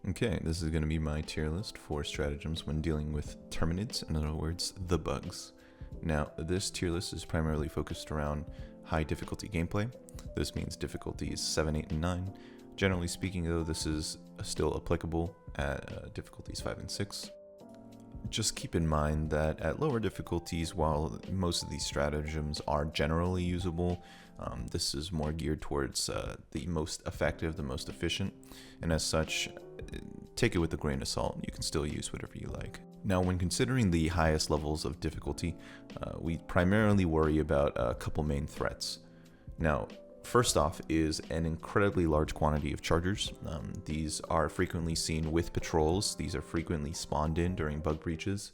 Okay, this is going to be my tier list for stratagems when dealing with terminids, in other words, the bugs. Now, this tier list is primarily focused around high difficulty gameplay. This means difficulties 7, 8, and 9. Generally speaking, though, this is still applicable at difficulties 5 and 6. Just keep in mind that at lower difficulties, while most of these stratagems are generally usable, this is more geared towards the most effective, the most efficient, and as such, take it with a grain of salt. You can still use whatever you like. Now, when considering the highest levels of difficulty, we primarily worry about a couple main threats. Now, first off is an incredibly large quantity of chargers. These are frequently seen with patrols. These are frequently spawned in during bug breaches.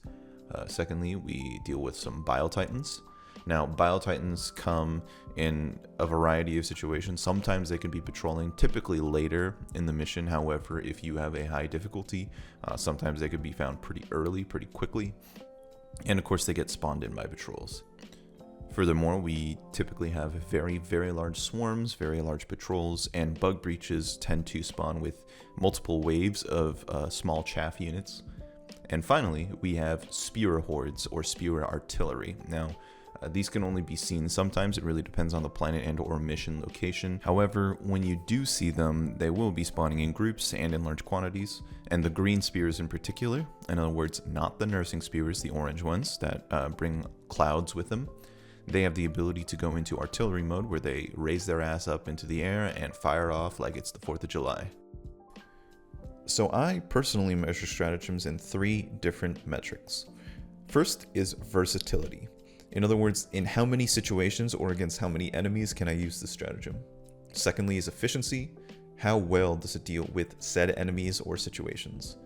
Secondly, we deal with some Bile Titans. Now, Bile Titans come in a variety of situations. Sometimes they can be patrolling, typically later in the mission. However, if you have a high difficulty, sometimes they could be found pretty early, pretty quickly. And of course, they get spawned in by patrols. Furthermore, we typically have very, very large swarms, very large patrols, and bug breaches tend to spawn with multiple waves of small chaff units. And finally, we have spewer hordes or spewer artillery. Now, these can only be seen sometimes. It really depends on the planet and or mission location. However, when you do see them, they will be spawning in groups and in large quantities. And the green spears in particular, in other words, not the nursing spears, the orange ones that bring clouds with them, they have the ability to go into artillery mode where they raise their ass up into the air and fire off like it's the 4th of July. So I personally measure stratagems in 3 different metrics. First is versatility. In other words, in how many situations or against how many enemies can I use this stratagem? Secondly is efficiency. How well does it deal with said enemies or situations?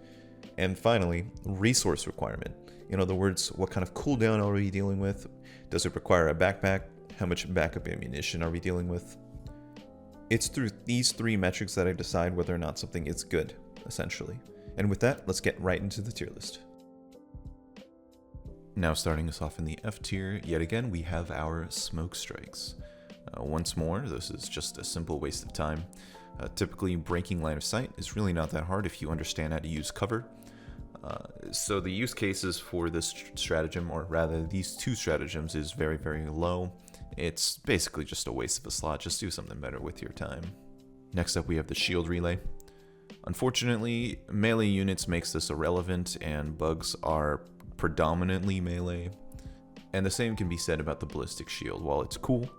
And finally, resource requirement. In other words, what kind of cooldown are we dealing with? Does it require a backpack? How much backup ammunition are we dealing with? It's through these 3 metrics that I decide whether or not something is good, essentially. And with that, let's get right into the tier list. Now, starting us off in the F tier, yet again, we have our smoke strikes. Once more, this is just a simple waste of time. Typically, breaking line of sight is really not that hard if you understand how to use cover. So the use cases for this stratagem, or rather these 2 stratagems, is very, very low. It's basically just a waste of a slot. Just do something better with your time. Next up, we have the shield relay. Unfortunately, melee units makes this irrelevant, and bugs are predominantly melee. And the same can be said about the ballistic shield. While it's cool,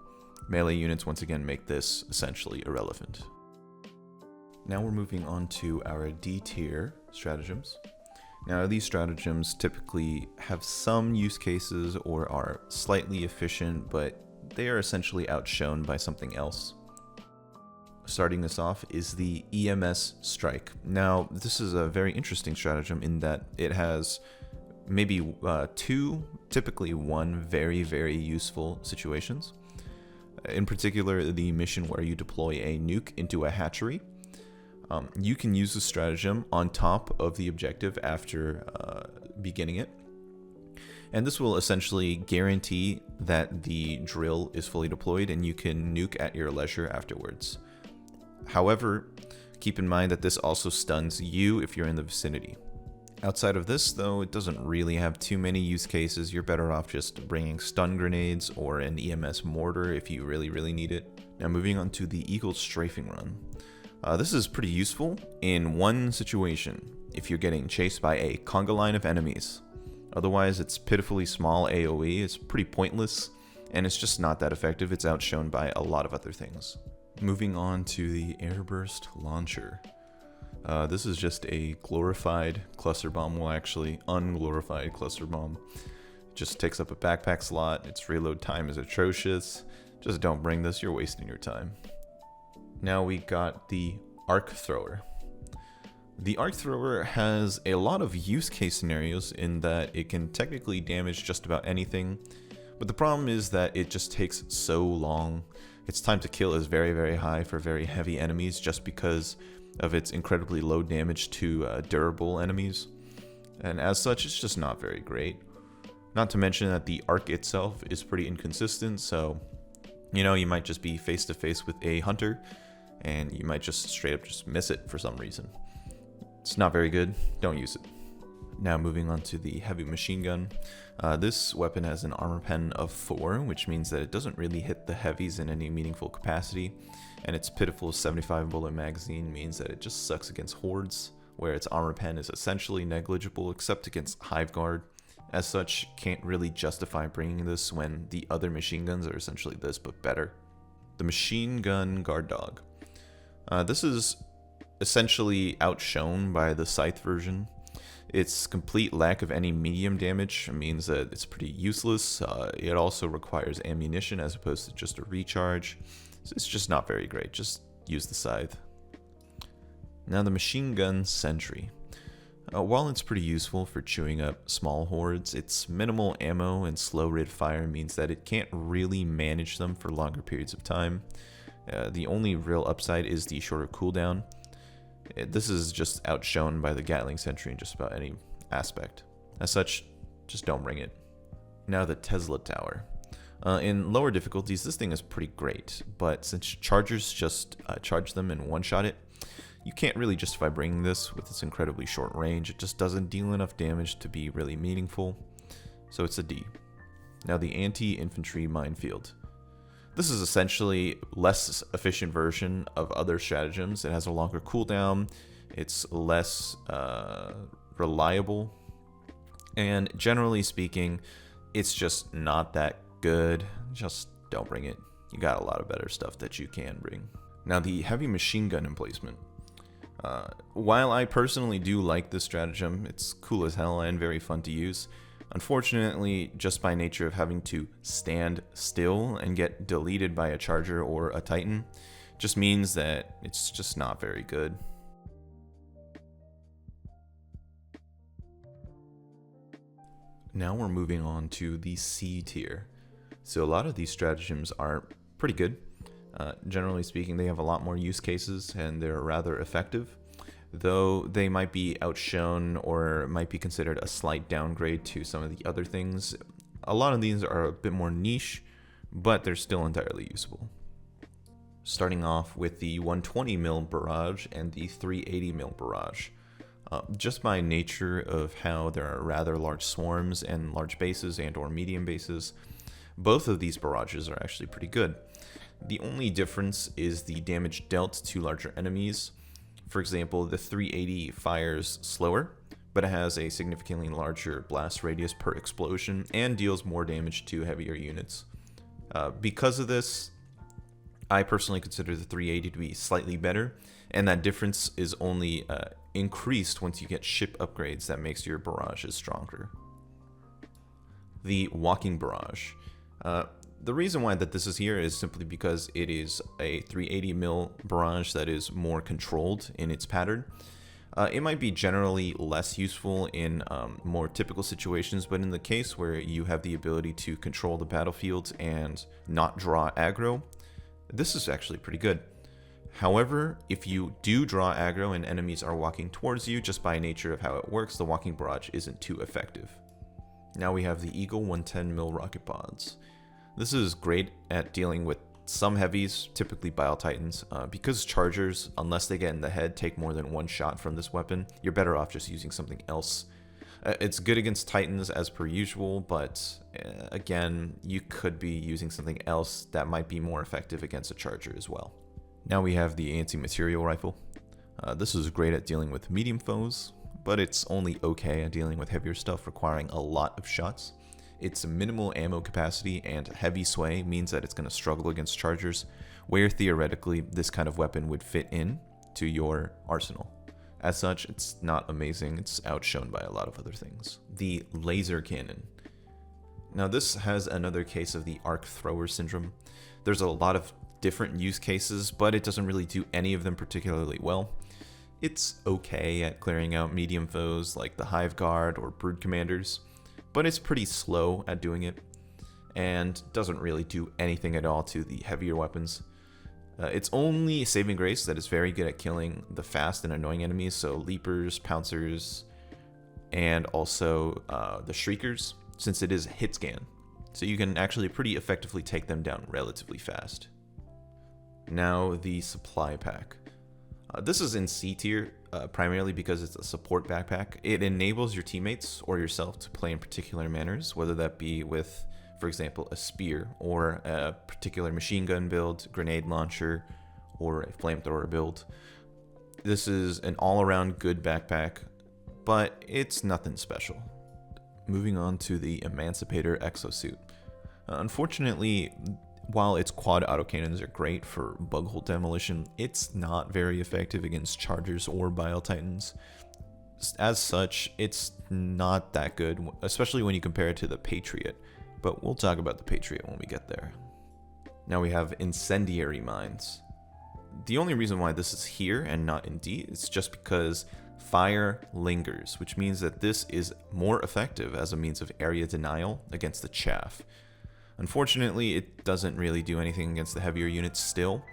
melee units once again make this essentially irrelevant. Now we're moving on to our D tier stratagems. Now, these stratagems typically have some use cases or are slightly efficient, but they are essentially outshone by something else. Starting this off is the EMS strike. Now, this is a very interesting stratagem in that it has maybe 2, typically 1 very, very useful situations. In particular, the mission where you deploy a nuke into a hatchery. You can use the stratagem on top of the objective after beginning it. And this will essentially guarantee that the drill is fully deployed and you can nuke at your leisure afterwards. However, keep in mind that this also stuns you if you're in the vicinity. Outside of this, though, it doesn't really have too many use cases. You're better off just bringing stun grenades or an EMS mortar if you really, really need it. Now, moving on to the Eagle Strafing Run. This is pretty useful in one situation, if you're getting chased by a conga line of enemies. Otherwise, it's pitifully small AoE, it's pretty pointless, and it's just not that effective. It's outshone by a lot of other things. Moving on to the Airburst Launcher. This is just a glorified cluster bomb, well actually unglorified cluster bomb. It just takes up a backpack slot, its reload time is atrocious. Just don't bring this, you're wasting your time. Now we got the Arc Thrower. The Arc Thrower has a lot of use case scenarios in that it can technically damage just about anything, but the problem is that it just takes so long. Its time to kill is very, very high for very heavy enemies just because of its incredibly low damage to durable enemies, and as such it's just not very great. Not to mention that the arc itself is pretty inconsistent, so you might just be face to face with a hunter and you might just straight up just miss it for some reason. It's not very good, don't use it. Now moving on to the heavy machine gun. This weapon has an armor pen of 4, which means that it doesn't really hit the heavies in any meaningful capacity, and its pitiful 75 bullet magazine means that it just sucks against hordes, where its armor pen is essentially negligible except against Hive Guard. As such, can't really justify bringing this when the other machine guns are essentially this but better. The machine gun guard dog. This is essentially outshone by the scythe version. Its complete lack of any medium damage means that it's pretty useless. It also requires ammunition as opposed to just a recharge. So it's just not very great. Just use the scythe. Now the machine gun sentry. While it's pretty useful for chewing up small hordes, its minimal ammo and slow rate of fire means that it can't really manage them for longer periods of time. The only real upside is the shorter cooldown. This is just outshone by the Gatling Sentry in just about any aspect. As such, just don't bring it. Now the Tesla Tower. In lower difficulties, this thing is pretty great, but since chargers just charge them and one-shot it, you can't really justify bringing this with its incredibly short range. It just doesn't deal enough damage to be really meaningful, so it's a D. Now the Anti-Infantry Minefield. This is essentially less efficient version of other stratagems. It has a longer cooldown, it's less reliable, and generally speaking, it's just not that good. Just don't bring it. You got a lot of better stuff that you can bring. Now the heavy machine gun emplacement. While I personally do like this stratagem, it's cool as hell and very fun to use. Unfortunately, just by nature of having to stand still and get deleted by a charger or a titan, just means that it's just not very good. Now we're moving on to the C tier. So a lot of these stratagems are pretty good. Generally speaking, they have a lot more use cases and they're rather effective. Though they might be outshone or might be considered a slight downgrade to some of the other things. A lot of these are a bit more niche, but they're still entirely usable. Starting off with the 120 mil barrage and the 380 mil barrage. Just by nature of how there are rather large swarms and large bases and or medium bases, both of these barrages are actually pretty good. The only difference is the damage dealt to larger enemies. For example, the 380 fires slower, but it has a significantly larger blast radius per explosion and deals more damage to heavier units. Because of this, I personally consider the 380 to be slightly better, and that difference is only increased once you get ship upgrades that makes your barrages stronger. The walking barrage. The reason why that this is here is simply because it is a 380 mil barrage that is more controlled in its pattern. It might be generally less useful in more typical situations, but in the case where you have the ability to control the battlefield and not draw aggro, this is actually pretty good. However, if you do draw aggro and enemies are walking towards you, just by nature of how it works, the walking barrage isn't too effective. Now we have the Eagle 110 mil rocket pods. This is great at dealing with some heavies, typically Bile Titans, because chargers, unless they get in the head, take more than one shot from this weapon. You're better off just using something else. It's good against Titans as per usual, but again, you could be using something else that might be more effective against a charger as well. Now we have the anti-material rifle. This is great at dealing with medium foes, but it's only okay at dealing with heavier stuff requiring a lot of shots. Its minimal ammo capacity and heavy sway means that it's going to struggle against chargers, where theoretically this kind of weapon would fit in to your arsenal. As such, it's not amazing, it's outshone by a lot of other things. The laser cannon. Now this has another case of the arc thrower syndrome. There's a lot of different use cases, but it doesn't really do any of them particularly well. It's okay at clearing out medium foes like the Hive Guard or Brood Commanders, but it's pretty slow at doing it, and doesn't really do anything at all to the heavier weapons. Its only saving grace that is very good at killing the fast and annoying enemies, so Leapers, Pouncers, and also the Shriekers, since it is hit scan. So you can actually pretty effectively take them down relatively fast. Now the supply pack. This is in C tier. primarily because it's a support backpack. It enables your teammates or yourself to play in particular manners, whether that be with, for example, a spear or a particular machine gun build, grenade launcher, or a flamethrower build. This is an all-around good backpack, but it's nothing special. Moving on to the Emancipator Exosuit. Unfortunately, while its quad autocannons are great for bug hole demolition, it's not very effective against chargers or bile titans. As such, it's not that good, especially when you compare it to the Patriot, but we'll talk about the Patriot when we get there. Now we have Incendiary Mines. The only reason why this is here and not in D is just because fire lingers, which means that this is more effective as a means of area denial against the chaff. Unfortunately, it doesn't really do anything against the heavier units still,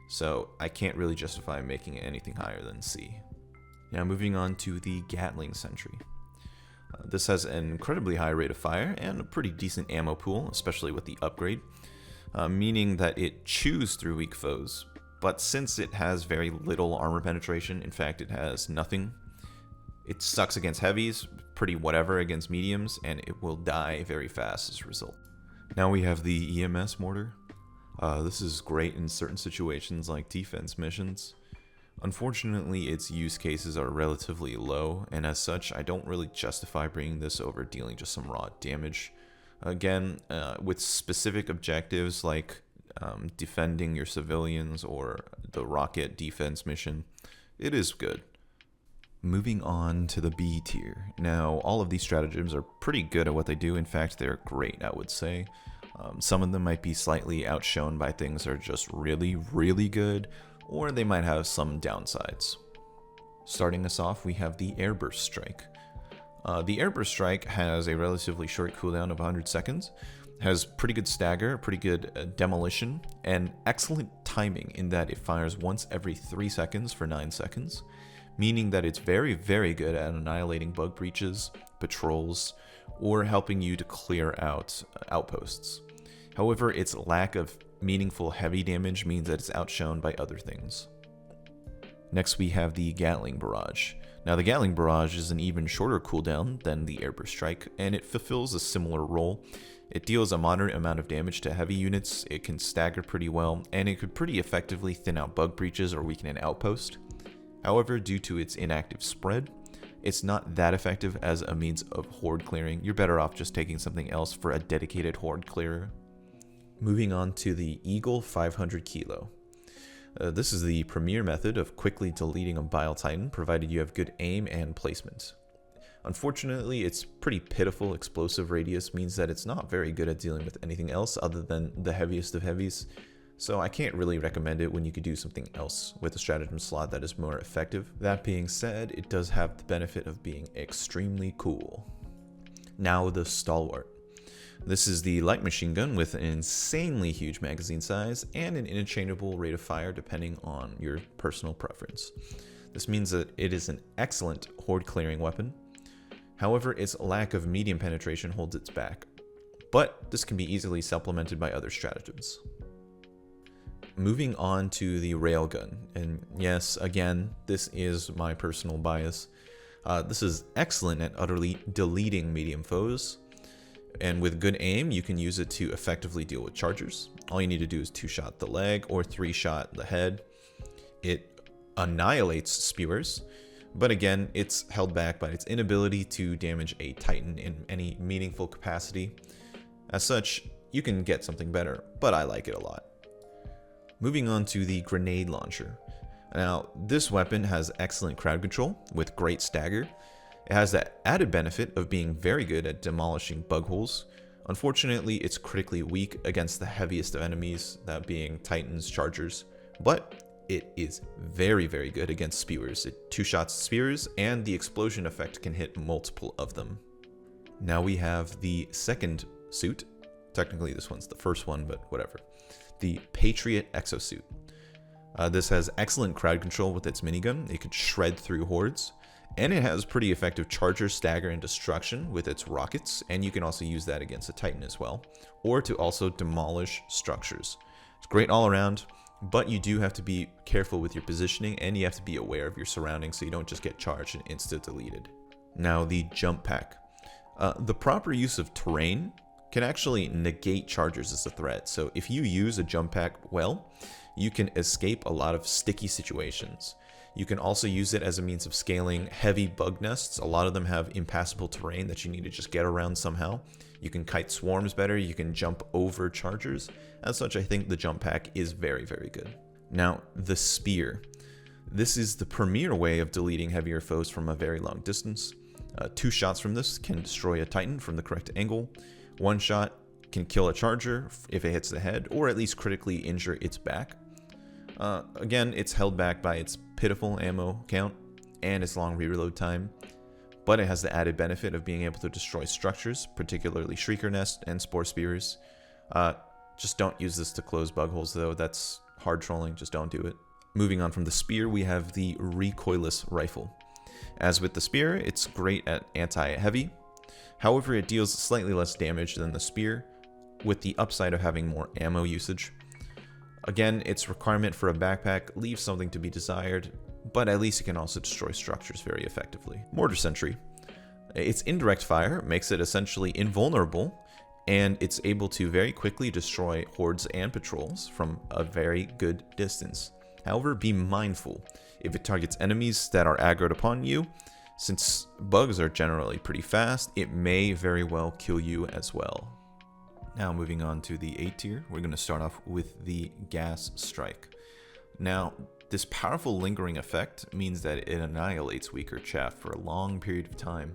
so I can't really justify making it anything higher than C. Now moving on to the Gatling Sentry. This has an incredibly high rate of fire and a pretty decent ammo pool, especially with the upgrade, meaning that it chews through weak foes. But since it has very little armor penetration, in fact it has nothing, it sucks against heavies, pretty whatever against mediums, and it will die very fast as a result. Now we have the EMS Mortar. This is great in certain situations like defense missions. Unfortunately, its use cases are relatively low, and as such, I don't really justify bringing this over dealing just some raw damage. Again, with specific objectives like defending your civilians or the rocket defense mission, it is good. Moving on to the B tier. Now, all of these stratagems are pretty good at what they do. In fact, they're great, I would say. Some of them might be slightly outshone by things that are just really, really good, or they might have some downsides. Starting us off, we have the Airburst Strike. The Airburst Strike has a relatively short cooldown of 100 seconds, has pretty good stagger, pretty good demolition, and excellent timing in that it fires once every 3 seconds for 9 seconds, meaning that it's very, very good at annihilating bug breaches, patrols, or helping you to clear out outposts. However, its lack of meaningful heavy damage means that it's outshone by other things. Next we have the Gatling Barrage. Now the Gatling Barrage is an even shorter cooldown than the Airburst Strike, and it fulfills a similar role. It deals a moderate amount of damage to heavy units, it can stagger pretty well, and it could pretty effectively thin out bug breaches or weaken an outpost. However, due to its inactive spread, it's not that effective as a means of horde clearing. You're better off just taking something else for a dedicated horde clearer. Moving on to the Eagle 500 Kilo. This is the premier method of quickly deleting a Bile Titan, provided you have good aim and placement. Unfortunately, its pretty pitiful explosive radius means that it's not very good at dealing with anything else other than the heaviest of heavies, so I can't really recommend it when you could do something else with a stratagem slot that is more effective. That being said, it does have the benefit of being extremely cool. Now the Stalwart. This is the light machine gun with an insanely huge magazine size and an interchangeable rate of fire depending on your personal preference. This means that it is an excellent horde clearing weapon. However, its lack of medium penetration holds its back, but this can be easily supplemented by other stratagems. Moving on to the railgun, and yes, again, this is my personal bias. This is excellent at utterly deleting medium foes, and with good aim, you can use it to effectively deal with chargers. All you need to do is 2-shot the leg or 3-shot the head. It annihilates spewers, but again, it's held back by its inability to damage a Titan in any meaningful capacity. As such, you can get something better, but I like it a lot. Moving on to the grenade launcher. Now, this weapon has excellent crowd control with great stagger. It has the added benefit of being very good at demolishing bug holes. Unfortunately, it's critically weak against the heaviest of enemies, that being Titans, Chargers, but it is very, very good against spewers. It 2-shots spewers, and the explosion effect can hit multiple of them. Now we have the second suit. Technically, this one's the first one, but whatever. The Patriot Exosuit. This has excellent crowd control with its minigun. It can shred through hordes, and it has pretty effective charger, stagger, and destruction with its rockets, and you can also use that against a Titan as well, or to also demolish structures. It's great all around. but you do have to be careful with your positioning, and you have to be aware of your surroundings so you don't just get charged and insta deleted. Now, the jump pack. The proper use of terrain can actually negate chargers as a threat. So if you use a jump pack well, you can escape a lot of sticky situations. You can also use it as a means of scaling heavy bug nests. A lot of them have impassable terrain that you need to just get around somehow. You can kite swarms better, you can jump over chargers. As such, I think the jump pack is very, very good. Now, the spear. This is the premier way of deleting heavier foes from a very long distance. 2 shots from this can destroy a Titan from the correct angle. 1 shot can kill a charger if it hits the head, or at least critically injure its back. Again, it's held back by its pitiful ammo count and its long reload time, but it has the added benefit of being able to destroy structures, particularly Shrieker Nest and Spore Spears. Just don't use this to close bug holes though, that's hard trolling, just don't do it. Moving on from the spear, we have the recoilless rifle. As with the spear, it's great at anti-heavy. However, it deals slightly less damage than the spear, with the upside of having more ammo usage. Again, its requirement for a backpack leaves something to be desired, but at least it can also destroy structures very effectively. Mortar Sentry. Its indirect fire makes it essentially invulnerable, and it's able to very quickly destroy hordes and patrols from a very good distance. However, be mindful. If it targets enemies that are aggroed upon you, since bugs are generally pretty fast, it may very well kill you as well. Now moving on to the 8 tier, we're going to start off with the Gas Strike. Now, this powerful lingering effect means that it annihilates weaker chaff for a long period of time,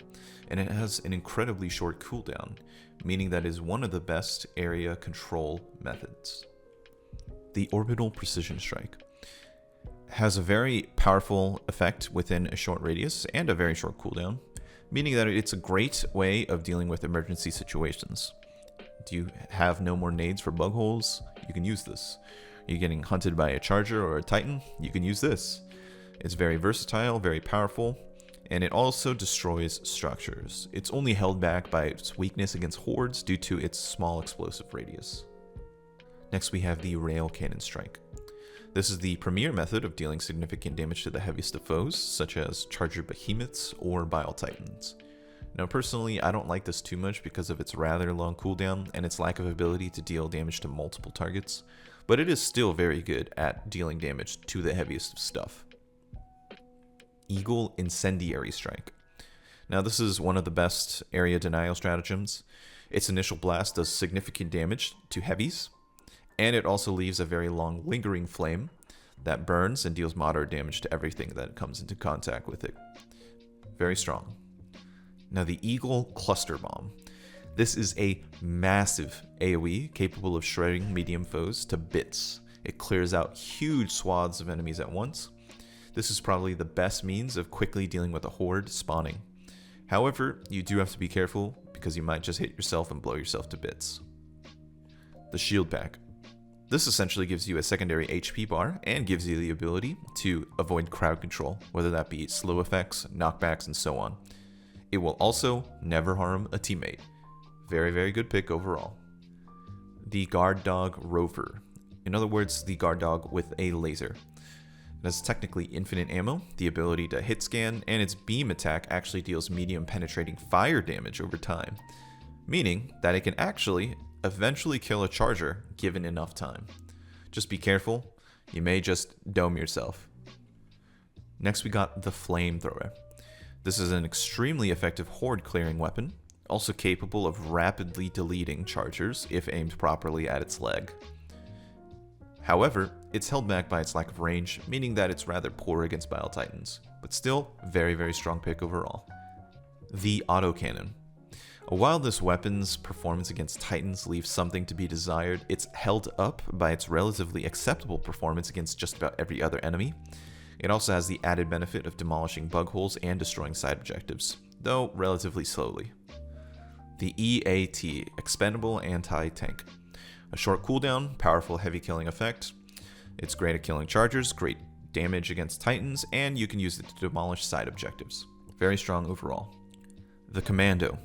and it has an incredibly short cooldown, meaning that it is one of the best area control methods. The Orbital Precision Strike has a very powerful effect within a short radius and a very short cooldown, meaning that it's a great way of dealing with emergency situations. Do you have no more nades for bug holes? You can use this. You're getting hunted by a charger or a Titan? You can use this. It's very versatile, very powerful, and it also destroys structures. It's only held back by its weakness against hordes due to its small explosive radius. Next we have the Rail Cannon Strike. This is the premier method of dealing significant damage to the heaviest of foes, such as Charger Behemoths or Bile Titans. Now personally, I don't like this too much because of its rather long cooldown and its lack of ability to deal damage to multiple targets, but it is still very good at dealing damage to the heaviest of stuff. Eagle Incendiary Strike. Now this is one of the best area denial stratagems. Its initial blast does significant damage to heavies, and it also leaves a very long lingering flame that burns and deals moderate damage to everything that comes into contact with it. Very strong. Now the Eagle Cluster Bomb. This is a massive AoE capable of shredding medium foes to bits. It clears out huge swaths of enemies at once. This is probably the best means of quickly dealing with a horde spawning. However, you do have to be careful because you might just hit yourself and blow yourself to bits. The Shield Pack. This essentially gives you a secondary HP bar and gives you the ability to avoid crowd control, whether that be slow effects, knockbacks, and so on. It will also never harm a teammate. Very, very good pick overall. The Guard Dog Rover. In other words, the guard dog with a laser. It has technically infinite ammo, the ability to hit scan, and its beam attack actually deals medium penetrating fire damage over time, meaning that it can actually eventually kill a charger given enough time. Just be careful, you may just dome yourself. Next we got the Flamethrower. This is an extremely effective horde clearing weapon, also capable of rapidly deleting chargers if aimed properly at its leg. However, it's held back by its lack of range, meaning that it's rather poor against Bile Titans, but still very, very strong pick overall. The Autocannon. While this weapon's performance against Titans leaves something to be desired, it's held up by its relatively acceptable performance against just about every other enemy. It also has the added benefit of demolishing bug holes and destroying side objectives, though relatively slowly. The EAT, Expendable Anti-Tank. A short cooldown, powerful heavy killing effect. It's great at killing chargers, great damage against Titans, and you can use it to demolish side objectives. Very strong overall. The Commando.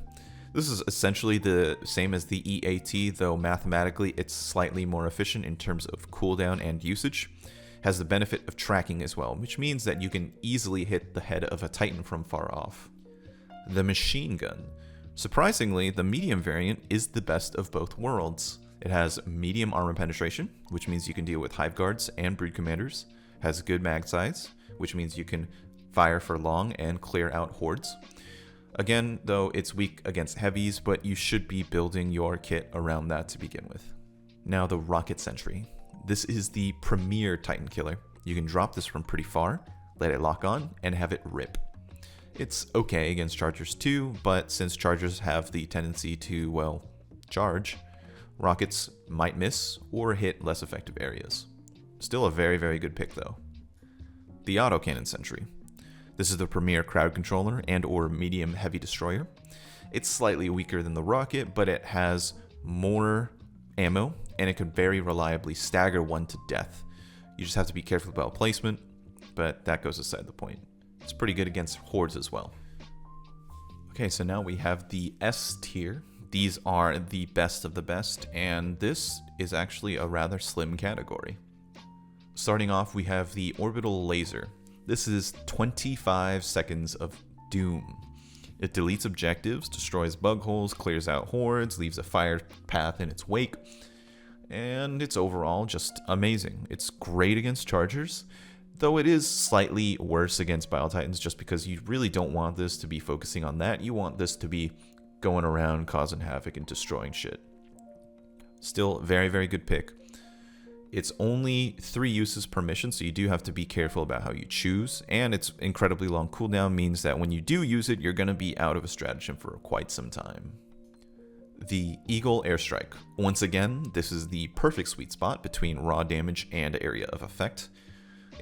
This is essentially the same as the EAT, though mathematically it's slightly more efficient in terms of cooldown and usage. Has the benefit of tracking as well, which means that you can easily hit the head of a Titan from far off. The machine gun. Surprisingly, the medium variant is the best of both worlds. It has medium armor penetration, which means you can deal with hive guards and brood commanders. Has good mag size, which means you can fire for long and clear out hordes. Again, though, it's weak against heavies, but you should be building your kit around that to begin with. Now the Rocket Sentry. This is the premier Titan killer. You can drop this from pretty far, let it lock on, and have it rip. It's okay against chargers too, but since chargers have the tendency to, well, charge, rockets might miss or hit less effective areas. Still a very, very good pick though. The Autocannon Sentry. This is the premier crowd controller and or medium heavy destroyer. It's slightly weaker than the rocket, but it has more ammo and it can very reliably stagger one to death. You just have to be careful about placement, but that goes aside the point. It's pretty good against hordes as well. Okay, so now we have the S tier. These are the best of the best, and this is actually a rather slim category. Starting off, we have the Orbital Laser. This is 25 seconds of doom. It deletes objectives, destroys bug holes, clears out hordes, leaves a fire path in its wake, and it's overall just amazing. It's great against chargers, though it is slightly worse against Bile Titans just because you really don't want this to be focusing on that. You want this to be going around causing havoc and destroying shit. Still, very, very good pick. It's only 3 uses per mission, so you do have to be careful about how you choose, and its incredibly long cooldown means that when you do use it, you're going to be out of a stratagem for quite some time. The Eagle Airstrike. Once again, this is the perfect sweet spot between raw damage and area of effect.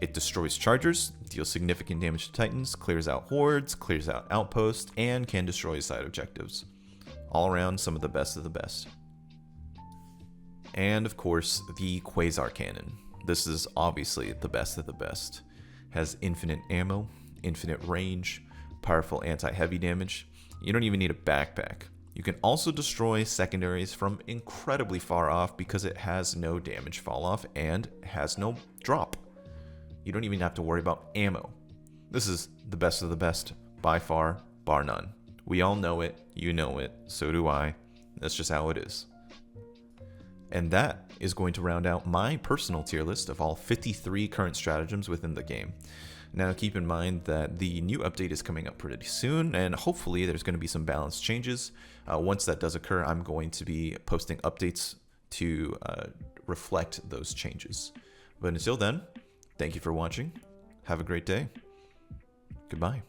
It destroys chargers, deals significant damage to Titans, clears out hordes, clears out outposts, and can destroy side objectives. All around, some of the best of the best. And of course, the Quasar Cannon. This is obviously the best of the best. Has infinite ammo, infinite range, powerful anti-heavy damage. You don't even need a backpack. You can also destroy secondaries from incredibly far off because it has no damage fall off and has no drop. You don't even have to worry about ammo. This is the best of the best by far, bar none. We all know it, you know it, so do I. That's just how it is. And that is going to round out my personal tier list of all 53 current stratagems within the game. Now keep in mind that the new update is coming up pretty soon, and hopefully there's going to be some balance changes. Once that does occur, I'm going to be posting updates to reflect those changes. But until then, thank you for watching. Have a great day. Goodbye.